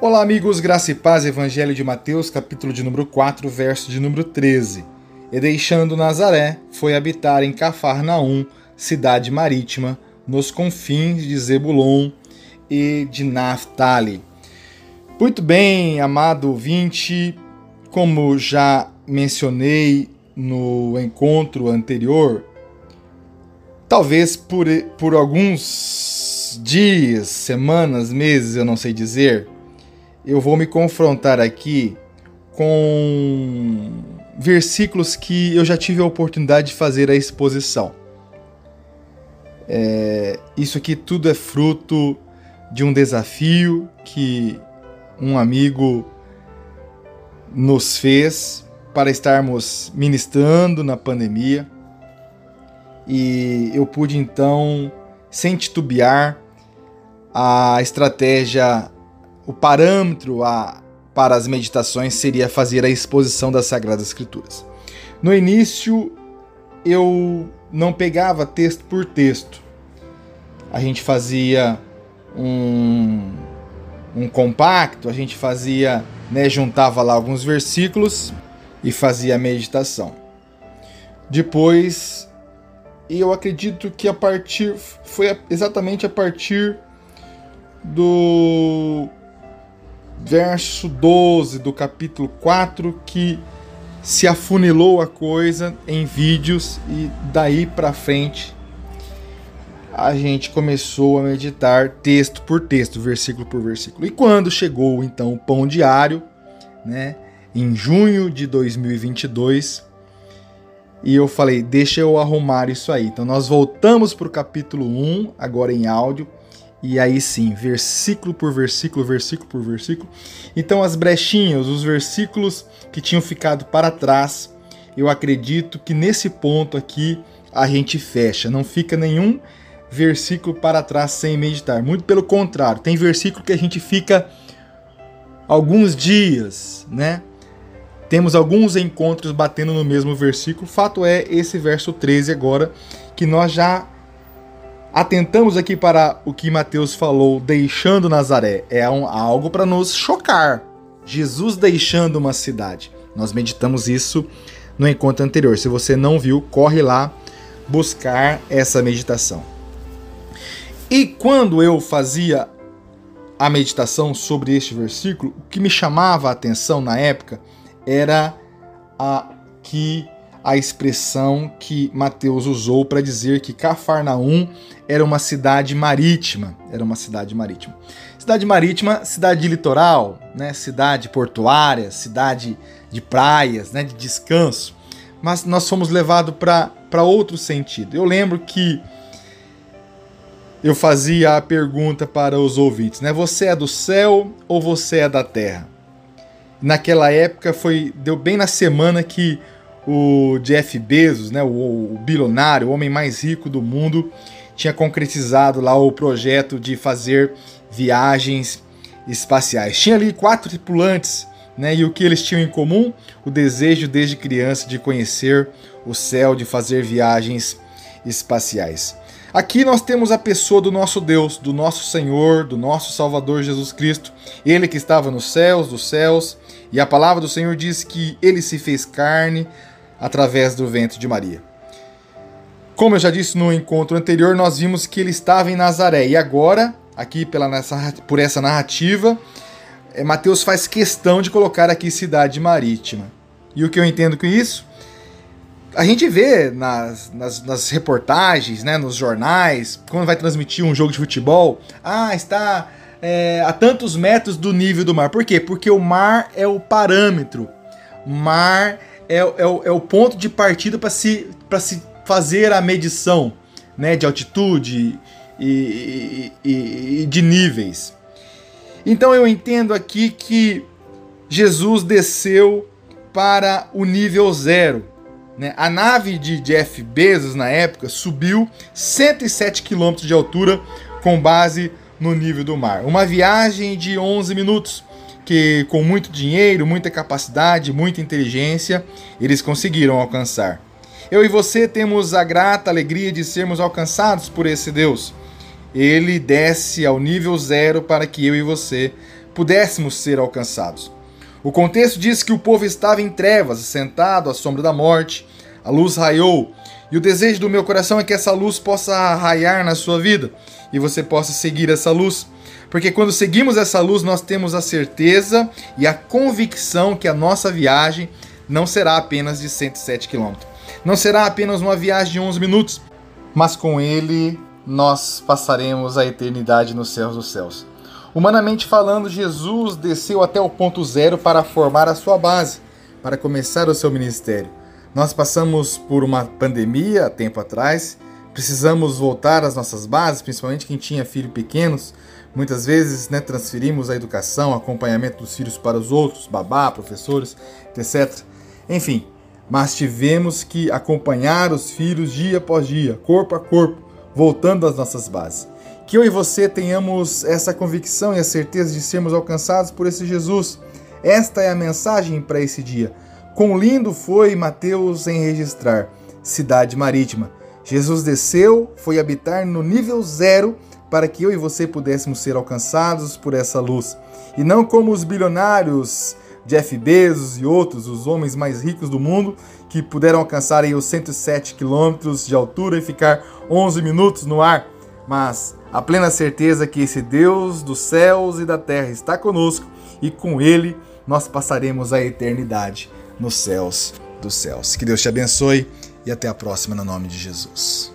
Olá amigos, graça e paz, Evangelho de Mateus, capítulo de número 4, verso de número 13. E deixando Nazaré, foi habitar em Cafarnaum, cidade marítima, nos confins de Zebulon e de Naftali. Muito bem, amado ouvinte, como já mencionei no encontro anterior, talvez por alguns dias, semanas, meses, eu não sei dizer, eu vou me confrontar aqui com versículos que eu já tive a oportunidade de fazer a exposição. Isso aqui tudo é fruto de um desafio que um amigo nos fez para estarmos ministrando na pandemia. E eu pude então, sem titubear, a estratégia, o parâmetro para as meditações seria fazer a exposição das Sagradas Escrituras. No início, eu não pegava texto por texto. A gente fazia um compacto, a gente fazia, juntava lá alguns versículos e fazia a meditação. Depois, eu acredito que foi exatamente a partir do verso 12 do capítulo 4 que se afunilou a coisa em vídeos, e daí para frente a gente começou a meditar texto por texto, versículo por versículo. E quando chegou então o pão diário, em junho de 2022, e eu falei, deixa eu arrumar isso aí. Então nós voltamos para o capítulo 1, agora em áudio, e aí sim, versículo por versículo, versículo por versículo. Então as brechinhas, os versículos que tinham ficado para trás, eu acredito que nesse ponto aqui a gente fecha. Não fica nenhum versículo para trás sem meditar. Muito pelo contrário, tem versículo que a gente fica alguns dias, Temos alguns encontros batendo no mesmo versículo. Fato é esse verso 13 agora, que nós já atentamos aqui para o que Mateus falou, deixando Nazaré. É algo para nos chocar. Jesus deixando uma cidade. Nós meditamos isso no encontro anterior. Se você não viu, corre lá buscar essa meditação. E quando eu fazia a meditação sobre este versículo, o que me chamava a atenção na época era a expressão que Mateus usou para dizer que Cafarnaum era uma cidade marítima. Cidade marítima, cidade de litoral, cidade portuária, cidade de praias, de descanso. Mas nós fomos levados para outro sentido. Eu lembro que eu fazia a pergunta para os ouvintes, você é do céu ou você é da terra? Naquela época deu bem na semana que o Jeff Bezos, o bilionário, o homem mais rico do mundo, tinha concretizado lá o projeto de fazer viagens espaciais. Tinha ali 4 tripulantes, e o que eles tinham em comum? O desejo desde criança de conhecer o céu, de fazer viagens espaciais. Aqui nós temos a pessoa do nosso Deus, do nosso Senhor, do nosso Salvador Jesus Cristo. Ele que estava nos céus dos céus, e a palavra do Senhor diz que ele se fez carne através do ventre de Maria. Como eu já disse no encontro anterior, nós vimos que ele estava em Nazaré. E agora, aqui por essa narrativa, Mateus faz questão de colocar aqui cidade marítima. E o que eu entendo com isso? A gente vê nas reportagens, nos jornais, quando vai transmitir um jogo de futebol, está a tantos metros do nível do mar. Por quê? Porque o mar é o parâmetro. O mar é o ponto de partida para se fazer a medição, de altitude e de níveis. Então eu entendo aqui que Jesus desceu para o nível 0. A nave de Jeff Bezos, na época, subiu 107 km de altura com base no nível do mar. Uma viagem de 11 minutos, que com muito dinheiro, muita capacidade, muita inteligência, eles conseguiram alcançar. Eu e você temos a grata alegria de sermos alcançados por esse Deus. ele desce ao nível 0 para que eu e você pudéssemos ser alcançados. O contexto diz que o povo estava em trevas, sentado à sombra da morte. A luz raiou, e o desejo do meu coração é que essa luz possa raiar na sua vida e você possa seguir essa luz. Porque quando seguimos essa luz, nós temos a certeza e a convicção que a nossa viagem não será apenas de 107 km. Não será apenas uma viagem de 11 minutos, mas com ele nós passaremos a eternidade nos céus dos céus. Humanamente falando, Jesus desceu até o ponto 0 para formar a sua base, para começar o seu ministério. Nós passamos por uma pandemia há tempo atrás, precisamos voltar às nossas bases, principalmente quem tinha filhos pequenos. Muitas vezes transferimos a educação, acompanhamento dos filhos para os outros, babá, professores, etc. Enfim, mas tivemos que acompanhar os filhos dia após dia, corpo a corpo, voltando às nossas bases. Que eu e você tenhamos essa convicção e a certeza de sermos alcançados por esse Jesus. Esta é a mensagem para esse dia. Quão lindo foi Mateus em registrar cidade marítima. Jesus desceu, foi habitar no nível 0 para que eu e você pudéssemos ser alcançados por essa luz. E não como os bilionários, Jeff Bezos e outros, os homens mais ricos do mundo, que puderam alcançar aí os 107 quilômetros de altura e ficar 11 minutos no ar. Mas a plena certeza que esse Deus dos céus e da terra está conosco e com Ele nós passaremos a eternidade nos céus dos céus. Que Deus te abençoe e até a próxima no nome de Jesus.